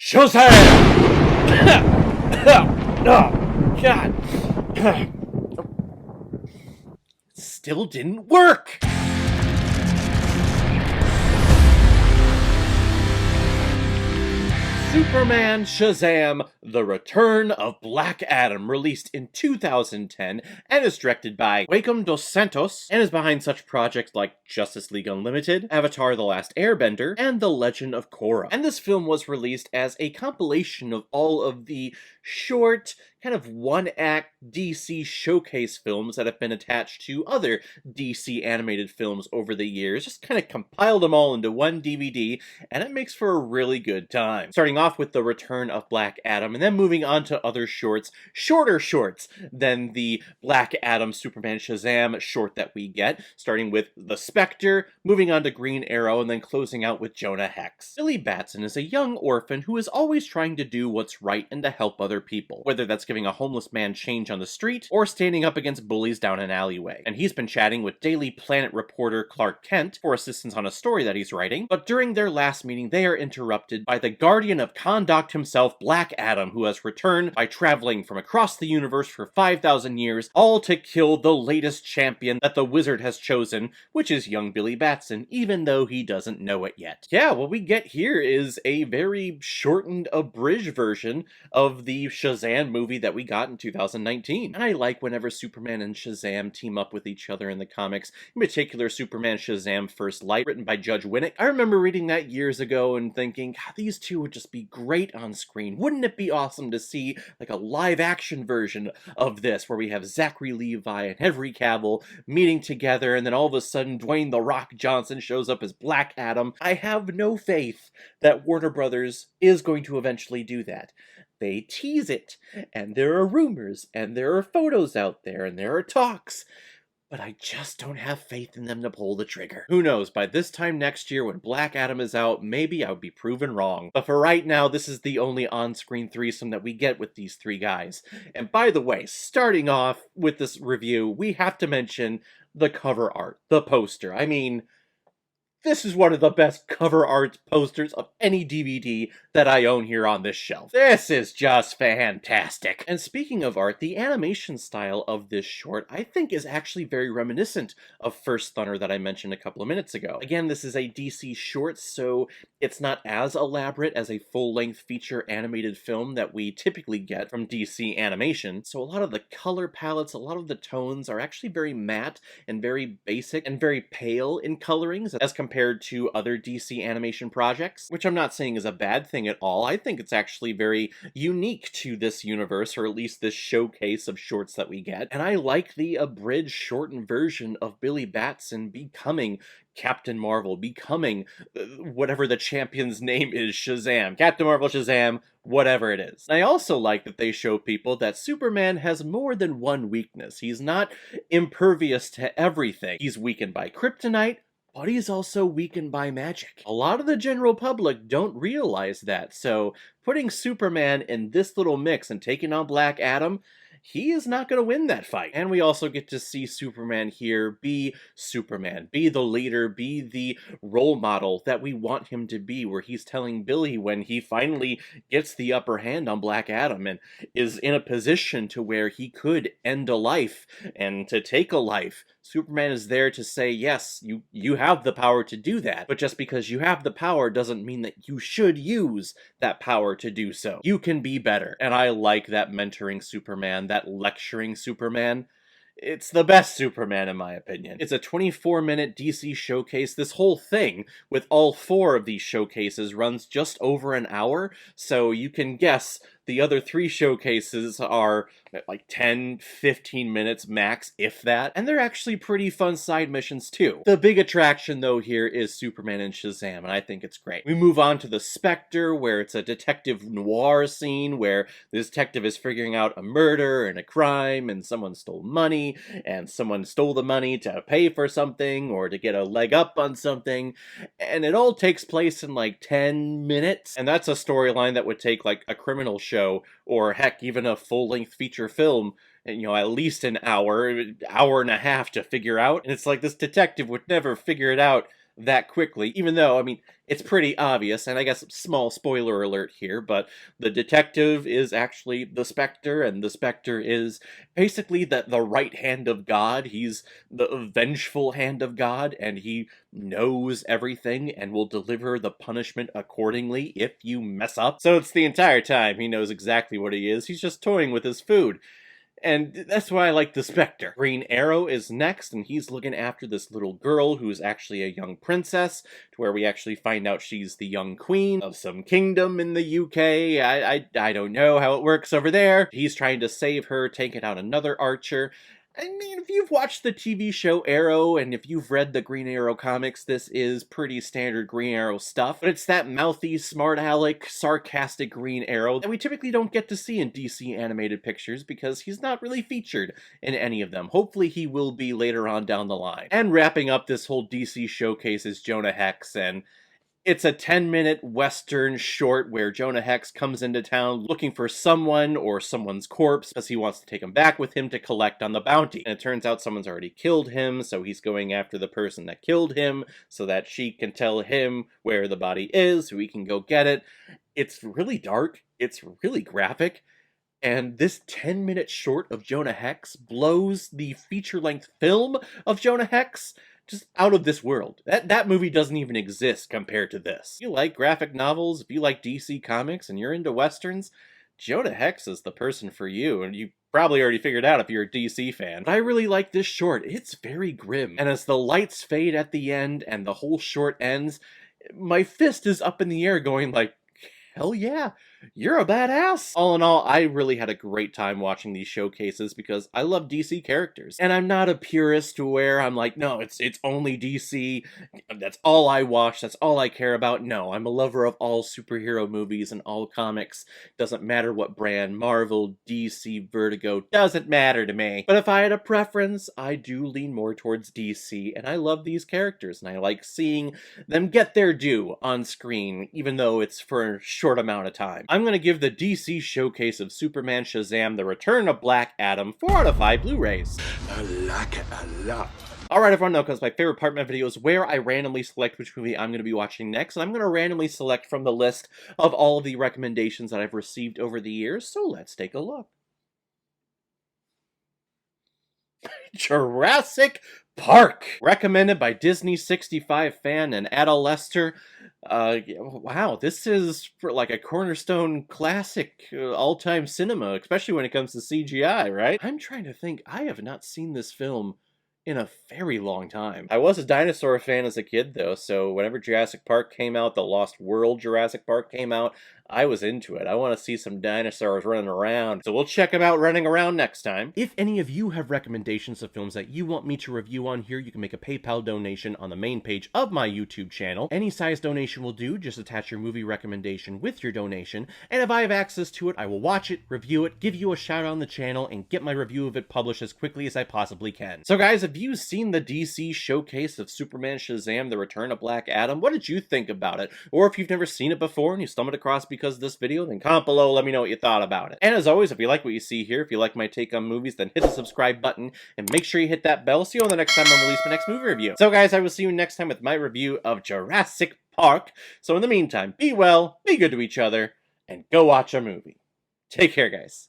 Shazam! Oh, God. Still didn't work! Superman Shazam! The Return of Black Adam, released in 2010 and is directed by Joaquim Dos Santos and is behind such projects like Justice League Unlimited, Avatar: The Last Airbender, and The Legend of Korra. And this film was released as a compilation of all of the short, kind of one-act DC showcase films that have been attached to other DC animated films over the years. Just kind of compiled them all into one DVD, and it makes for a really good time. Starting off with The Return of Black Adam, and then moving on to other shorts, shorter shorts than the Black Adam Superman Shazam short that we get, starting with The Spectre, moving on to Green Arrow, and then closing out with Jonah Hex. Billy Batson is a young orphan who is always trying to do what's right and to help other people, whether that's giving a homeless man change on the street or standing up against bullies down an alleyway. And he's been chatting with Daily Planet reporter Clark Kent for assistance on a story that he's writing, but during their last meeting they are interrupted by the guardian of conduct himself, Black Adam, who has returned by traveling from across the universe for 5,000 years, all to kill the latest champion that the wizard has chosen, which is young Billy Batson, even though he doesn't know it yet. Yeah, what we get here is a very shortened, abridged version of the Shazam movie that we got in 2019. And I like whenever Superman and Shazam team up with each other in the comics, in particular Superman Shazam First Light, written by Judge Winnick. I remember reading that years ago and thinking, God, these two would just be great on screen. Wouldn't it be awesome to see like a live action version of this, where we have Zachary Levi and Henry Cavill meeting together, and then all of a sudden Dwayne "The Rock" Johnson shows up as Black Adam. I have no faith that Warner Brothers is going to eventually do that. They tease it, and there are rumors, and there are photos out there, and there are talks, but I just don't have faith in them to pull the trigger. Who knows, by this time next year when Black Adam is out, maybe I would be proven wrong. But for right now, this is the only on-screen threesome that we get with these three guys. And by the way, starting off with this review, we have to mention the cover art, the poster. I mean, this is one of the best cover art posters of any DVD that I own here on this shelf. This is just fantastic. And speaking of art, the animation style of this short, I think, is actually very reminiscent of First Thunder that I mentioned a couple of minutes ago. Again, this is a DC short, so it's not as elaborate as a full-length feature animated film that we typically get from DC animation. So a lot of the color palettes, a lot of the tones are actually very matte and very basic and very pale in colorings as compared to other DC animation projects, which I'm not saying is a bad thing at all. I think it's actually very unique to this universe, or at least this showcase of shorts that we get. And I like the abridged, shortened version of Billy Batson becoming Captain Marvel, becoming whatever the champion's name is, Shazam. Captain Marvel, Shazam, whatever it is. I also like that they show people that Superman has more than one weakness. He's not impervious to everything. He's weakened by kryptonite, but he's also weakened by magic. A lot of the general public don't realize that, so putting Superman in this little mix and taking on Black Adam, he is not going to win that fight. And we also get to see Superman here be Superman, be the leader, be the role model that we want him to be, where he's telling Billy when he finally gets the upper hand on Black Adam and is in a position to where he could end a life and to take a life. Superman is there to say, yes, you have the power to do that, but just because you have the power doesn't mean that you should use that power to do so. You can be better. And I like that mentoring Superman, that lecturing Superman. It's the best Superman in my opinion. It's a 24-minute DC showcase. This whole thing, with all four of these showcases, runs just over an hour, so you can guess the other three showcases are like 10, 15 minutes max, if that. And they're actually pretty fun side missions too. The big attraction though here is Superman and Shazam, and I think it's great. We move on to the Spectre, where it's a detective noir scene where the detective is figuring out a murder and a crime, and someone stole money, and someone stole the money to pay for something or to get a leg up on something. And it all takes place in like 10 minutes. And that's a storyline that would take like a criminal show, or heck, even a full-length feature film, you know, at least an hour and a half to figure out. And it's like this detective would never figure it out that quickly, even though, I mean, it's pretty obvious, and I guess small spoiler alert here, but the detective is actually the Spectre, and the Spectre is basically the right hand of God. He's the vengeful hand of God, and he knows everything and will deliver the punishment accordingly if you mess up. So it's the entire time he knows exactly what he is. He's just toying with his food. And that's why I like the Spectre. Green Arrow is next, and he's looking after this little girl who's actually a young princess, to where we actually find out she's the young queen of some kingdom in the UK. I don't know how it works over there. He's trying to save her, taking out another archer. I mean, if you've watched the TV show Arrow, and if you've read the Green Arrow comics, this is pretty standard Green Arrow stuff. But it's that mouthy, smart aleck, sarcastic Green Arrow that we typically don't get to see in DC animated pictures because he's not really featured in any of them. Hopefully he will be later on down the line. And wrapping up this whole DC showcase is Jonah Hex, and it's a 10-minute Western short where Jonah Hex comes into town looking for someone or someone's corpse because he wants to take him back with him to collect on the bounty. And it turns out someone's already killed him, so he's going after the person that killed him so that she can tell him where the body is so he can go get it. It's really dark. It's really graphic. And this 10-minute short of Jonah Hex blows the feature-length film of Jonah Hex just out of this world. That movie doesn't even exist compared to this. If you like graphic novels, if you like DC Comics, and you're into Westerns, Jonah Hex is the person for you, and you probably already figured out if you're a DC fan. But I really like this short. It's very grim. And as the lights fade at the end and the whole short ends, my fist is up in the air going like, hell yeah, you're a badass! All in all, I really had a great time watching these showcases because I love DC characters. And I'm not a purist to where I'm like, no, it's only DC, that's all I watch, that's all I care about. No, I'm a lover of all superhero movies and all comics. Doesn't matter what brand, Marvel, DC, Vertigo, doesn't matter to me. But if I had a preference, I do lean more towards DC, and I love these characters, and I like seeing them get their due on screen, even though it's for a short amount of time. I'm going to give the DC showcase of Superman Shazam: The Return of Black Adam 4 out of 5 Blu-rays. I like it a lot. Alright everyone, now comes my favorite part of my video is where I randomly select which movie I'm going to be watching next, and I'm going to randomly select from the list of all of the recommendations that I've received over the years, so let's take a look. Jurassic Park! Recommended by Disney 65 fan and Adel Lester. Wow, this is for like a cornerstone classic all-time cinema, especially when it comes to CGI, right? I'm trying to think, I have not seen this film in a very long time. I was a dinosaur fan as a kid though, so whenever Jurassic Park came out, the Lost World Jurassic Park came out, I was into it. I want to see some dinosaurs running around, so we'll check them out running around next time. If any of you have recommendations of films that you want me to review on here, you can make a PayPal donation on the main page of my YouTube channel. Any size donation will do, just attach your movie recommendation with your donation, and if I have access to it, I will watch it, review it, give you a shout out on the channel, and get my review of it published as quickly as I possibly can. So guys, if you've seen the DC showcase of Superman Shazam: The Return of Black Adam, what did you think about it? Or if you've never seen it before and you stumbled across because of this video, then comment below, let me know what you thought about it. And as always, if you like what you see here, if you like my take on movies, then hit the subscribe button and make sure you hit that bell. See you on the next time I release my next movie review. So guys, I will see you next time with my review of Jurassic Park. So in the meantime, be well, be good to each other, and go watch a movie. Take care, guys.